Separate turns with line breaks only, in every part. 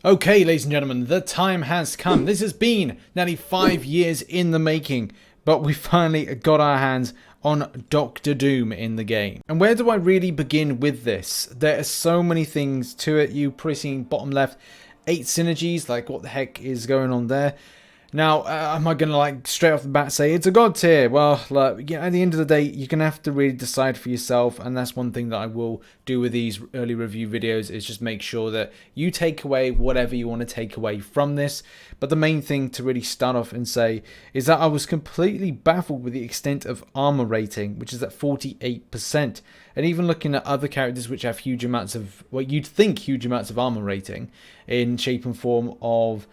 Okay, ladies and gentlemen, the time has come. This has been nearly 5 years in the making, but we finally got our hands on Doctor Doom in the game. And where do I really begin with this? There are so many things to it. You probably seen bottom left, 8 synergies, like what the heck is going on there? Now, am I going to like straight off the bat say it's a god tier? Well, look, at the end of the day, you're going to have to really decide for yourself. And that's one thing that I will do with these early review videos is just make sure that you take away whatever you want to take away from this. But the main thing to really start off and say is that I was completely baffled with the extent of armor rating, which is at 48%. And even looking at other characters which have huge amounts of, well, you'd think huge amounts of armor rating in shape and form of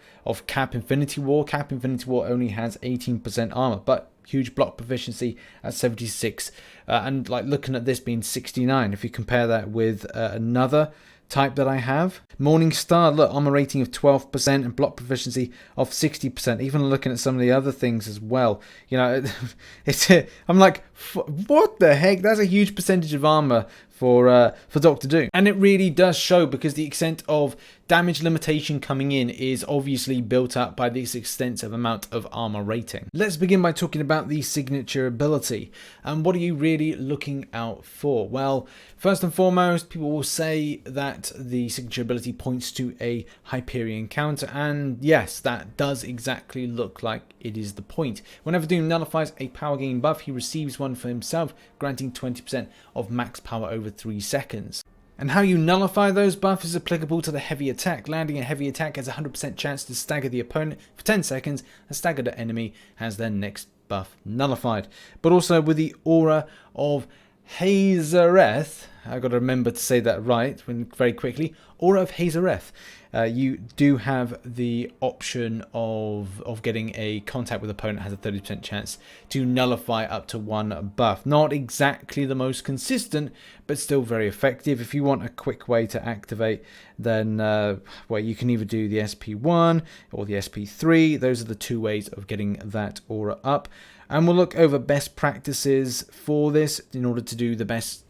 Cap Infinity War. Cap Infinity War only has 18% armor, but huge block proficiency at 76. And like looking at this being 69, if you compare that with another type that I have, Morningstar, look, armor rating of 12% and block proficiency of 60%. Even looking at some of the other things as well, you know, I'm like, what the heck? That's a huge percentage of armor for Doctor Doom, and it really does show because the extent of damage limitation coming in is obviously built up by this extensive amount of armor rating. Let's begin by talking about the signature ability. And what are you really looking out for? Well, first and foremost, people will say that the signature ability points to a Hyperion counter, and yes, that does exactly look like it is the point. Whenever Doom nullifies a power gain buff, he receives one for himself, granting 20% of max power over 3 seconds. And how you nullify those buffs is applicable to the heavy attack. Landing a heavy attack has a 100% chance to stagger the opponent for 10 seconds. A staggered enemy has their next buff nullified. But also with the aura of Hazareth, I got to remember to say that right very quickly. Aura of Hazareth. You do have the option of getting a contact with opponent has a 30% chance to nullify up to 1 buff. Not exactly the most consistent, but still very effective. If you want a quick way to activate, then well, you can either do the SP1 or the SP3. Those are the 2 ways of getting that aura up. And we'll look over best practices for this in order to do the best,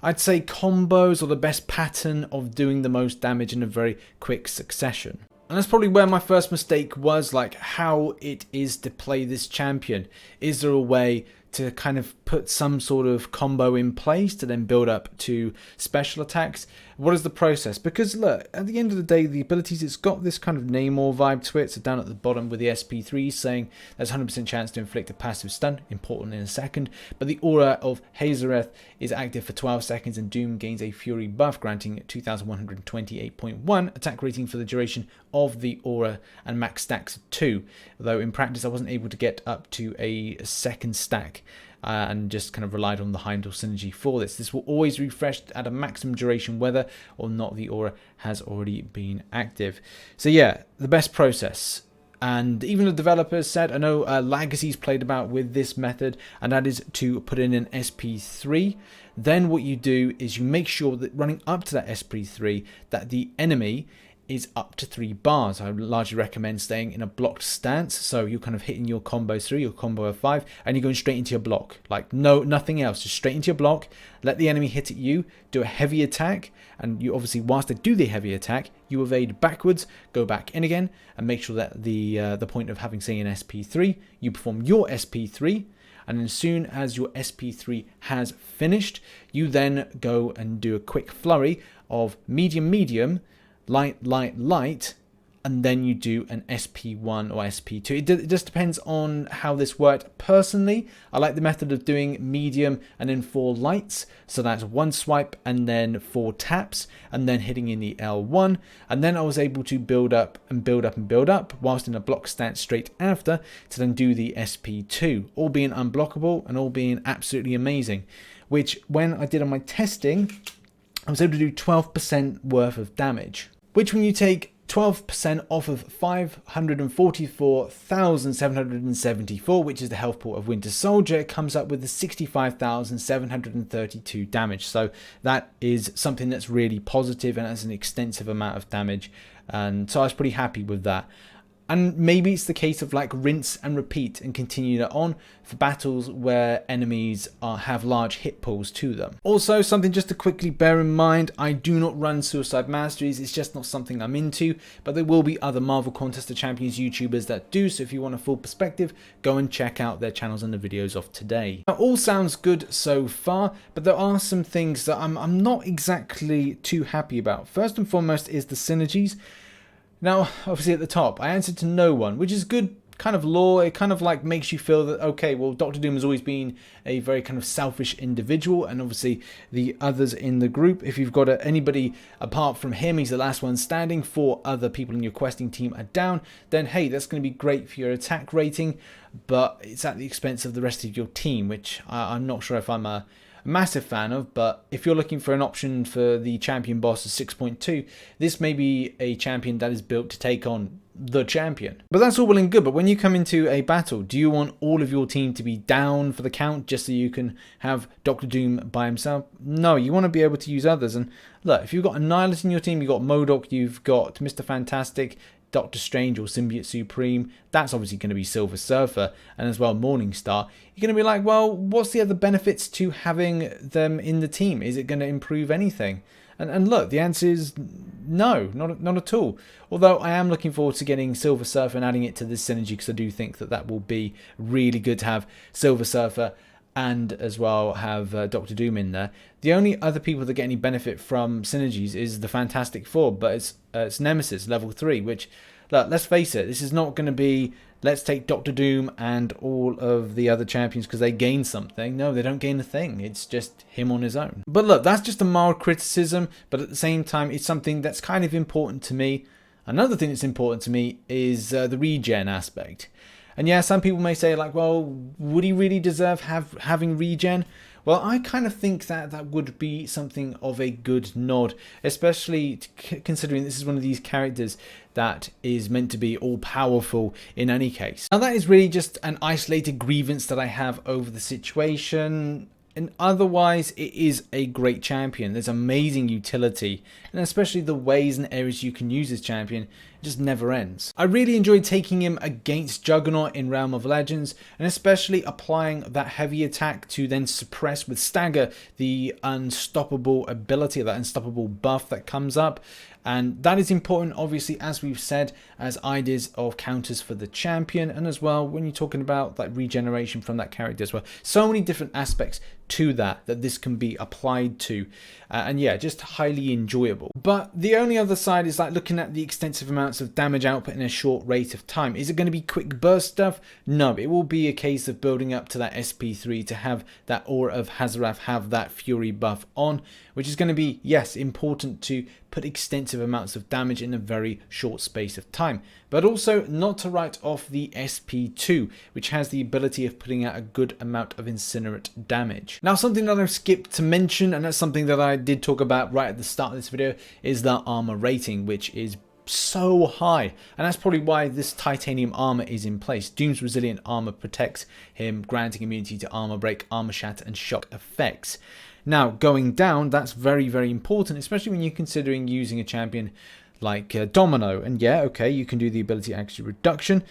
I'd say, combos or the best pattern of doing the most damage in a very quick succession. And that's probably where my first mistake was, like how it is to play this champion. Is there a way to kind of put some sort of combo in place to then build up to special attacks? What is the process? Because look, at the end of the day, the abilities, it's got this kind of Namor vibe to it. So down at the bottom with the SP3 saying there's 100% chance to inflict a passive stun, important in a second. But the aura of Hazareth is active for 12 seconds and Doom gains a Fury buff, granting 2128.1 attack rating for the duration of the aura and max stacks 2. Though in practice I wasn't able to get up to a second stack. And just kind of relied on the Heimdall synergy for this. This will always refresh at a maximum duration whether or not the aura has already been active. So yeah, the best process. And even the developers said, I know Legacy's played about with this method, and that is to put in an SP3. Then what you do is you make sure that running up to that SP3 that the enemy is up to 3 bars. I largely recommend staying in a blocked stance, so you're kind of hitting your combos through your combo of 5 and you're going straight into your block, like nothing else, just straight into your block. Let the enemy hit at you, do a heavy attack, and you obviously, whilst they do the heavy attack, you evade backwards, go back in again, and make sure that the point of having, say, an SP3, you perform your SP3. And as soon as your SP3 has finished, you then go and do a quick flurry of medium, light, and then you do an SP1 or SP2. It just depends on how this worked. Personally, I like the method of doing medium and then 4 lights. So that's 1 swipe and then 4 taps and then hitting in the L1. And then I was able to build up whilst in a block stance straight after to then do the SP2, all being unblockable and all being absolutely amazing. Which when I did on my testing, I was able to do 12% worth of damage. Which when you take 12% off of 544,774, which is the health pool of Winter Soldier, it comes up with the 65,732 damage. So that is something that's really positive and has an extensive amount of damage. And so I was pretty happy with that. And maybe it's the case of like rinse and repeat and continue that on for battles where enemies have large hit pools to them. Also, something just to quickly bear in mind, I do not run Suicide Masteries, it's just not something I'm into, but there will be other Marvel Contest of Champions YouTubers that do, so if you want a full perspective, go and check out their channels and the videos of today. Now, all sounds good so far, but there are some things that I'm not exactly too happy about. First and foremost is the synergies. Now, obviously at the top, I answered to no one, which is good kind of lore. It kind of like makes you feel that, okay, well, Doctor Doom has always been a very kind of selfish individual, and obviously the others in the group, if you've got anybody apart from him, he's the last one standing, 4 other people in your questing team are down, then hey, that's going to be great for your attack rating, but it's at the expense of the rest of your team, which I'm not sure if I'm a massive fan of. But if you're looking for an option for the champion boss of 6.2, this may be a champion that is built to take on the champion. But that's all well and good, but when you come into a battle, do you want all of your team to be down for the count just so you can have Doctor Doom by himself? No, you want to be able to use others. And look, if you've got Annihilus in your team, you've got MODOK, you've got Mr. Fantastic, Doctor Strange or Symbiote Supreme, that's obviously going to be Silver Surfer, and as well Morningstar. You're going to be like, well, what's the other benefits to having them in the team? Is it going to improve anything? And look, the answer is no, not at all. Although I am looking forward to getting Silver Surfer and adding it to this synergy, because I do think that that will be really good to have Silver Surfer and as well have Doctor Doom in there. The only other people that get any benefit from synergies is the Fantastic Four, but it's Nemesis level 3, which, look, let's face it, this is not going to be, let's take Doctor Doom and all of the other champions because they gain something. No, they don't gain a thing. It's just him on his own. But look, that's just a mild criticism, but at the same time, it's something that's kind of important to me. Another thing that's important to me is the regen aspect. And yeah, some people may say like, well, would he really deserve having regen? Well, I kind of think that that would be something of a good nod, especially considering this is one of these characters that is meant to be all-powerful in any case. Now, that is really just an isolated grievance that I have over the situation. And otherwise, it is a great champion. There's amazing utility, and especially the ways and areas you can use this champion, it just never ends. I really enjoyed taking him against Juggernaut in Realm of Legends, and especially applying that heavy attack to then suppress with Stagger the unstoppable ability, that unstoppable buff that comes up. And that is important, obviously, as we've said, as ideas of counters for the champion, and as well when you're talking about like regeneration from that character as well. So many different aspects to that this can be applied to, and yeah, just highly enjoyable. But the only other side is like looking at the extensive amounts of damage output in a short rate of time. Is it going to be quick burst stuff? No, it will be a case of building up to that SP3 to have that Aura of Hazarath have that Fury buff on, which is going to be, yes, important to put extensive amounts of damage in a very short space of time, but also not to write off the SP2, which has the ability of putting out a good amount of incinerate damage. Now, something that I've skipped to mention, and that's something that I did talk about right at the start of this video, is the armor rating, which is so high, and that's probably why this titanium armor is in place. Doom's resilient armor protects him, granting immunity to armor break, armor shatter, and shock effects. Now, going down, that's very, very important, especially when you're considering using a champion like Domino. And yeah, okay, you can do the ability accuracy reduction.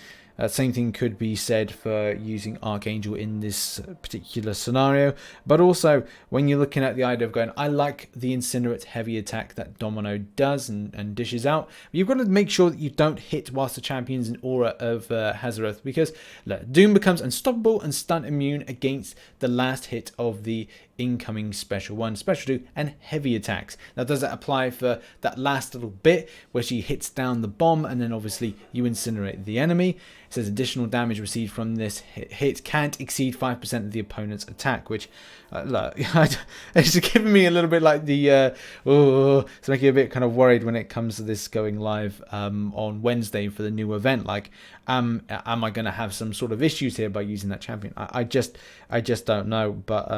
Same thing could be said for using Archangel in this particular scenario. But also, when you're looking at the idea of going, I like the Incinerate heavy attack that Domino does and dishes out, you've got to make sure that you don't hit whilst the champion's in Aura of Hazarath, because look, Doom becomes unstoppable and stun immune against the last hit of the incoming special 1, special 2, and heavy attacks. Now, does that apply for that last little bit where she hits down the bomb and then obviously you incinerate the enemy? It says additional damage received from this hit can't exceed 5% of the opponent's attack, which look, it's giving me a little bit like the it's making me a bit kind of worried when it comes to this going live on Wednesday for the new event. Like, am I going to have some sort of issues here by using that champion? I just don't know. But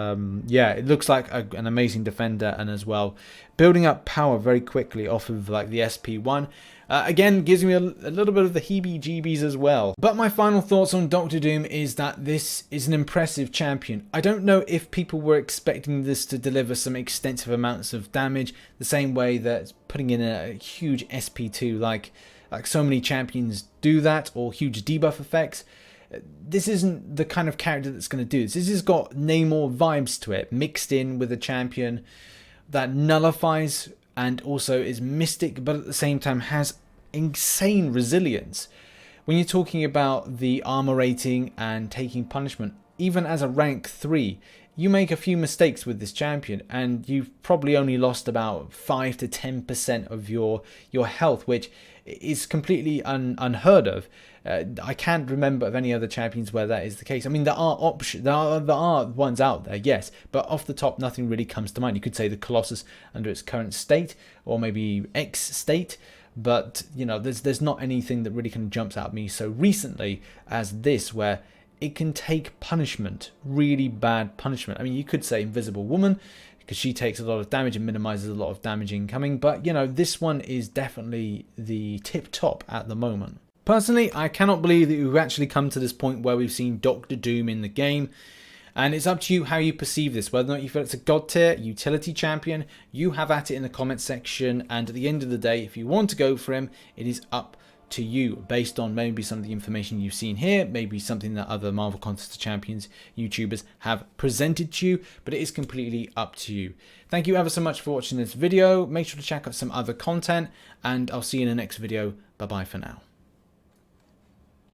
yeah, it looks like an amazing defender, and as well building up power very quickly off of like the SP1. Again, gives me a little bit of the heebie-jeebies as well. But my final thoughts on Doctor Doom is that this is an impressive champion. I don't know if people were expecting this to deliver some extensive amounts of damage, the same way that putting in a huge SP2 like like so many champions do that, or huge debuff effects. This isn't the kind of character that's going to do this. This has got Namor vibes to it, mixed in with a champion that nullifies and also is mystic, but at the same time has insane resilience. When you're talking about the armor rating and taking punishment, even as a rank 3, you make a few mistakes with this champion and you've probably only lost about 5 to 10% of your health, which is completely unheard of. I can't remember of any other champions where that is the case. I mean, there are ones out there, yes, but off the top, nothing really comes to mind. You could say the Colossus under its current state, or maybe X state, but you know, there's not anything that really kind of jumps out at me so recently as this, where it can take punishment, really bad punishment. I mean, you could say Invisible Woman, because she takes a lot of damage and minimizes a lot of damage incoming, but you know, this one is definitely the tip top at the moment. Personally, I cannot believe that we've actually come to this point where we've seen Doctor Doom in the game, and it's up to you how you perceive this, whether or not you feel it's a god tier, utility champion. You have at it in the comment section, and at the end of the day, if you want to go for him, it is up to you, based on maybe some of the information you've seen here, maybe something that other Marvel Contest of Champions YouTubers have presented to you, but it is completely up to you. Thank you ever so much for watching this video. Make sure to check out some other content, and I'll see you in the next video. Bye bye for now.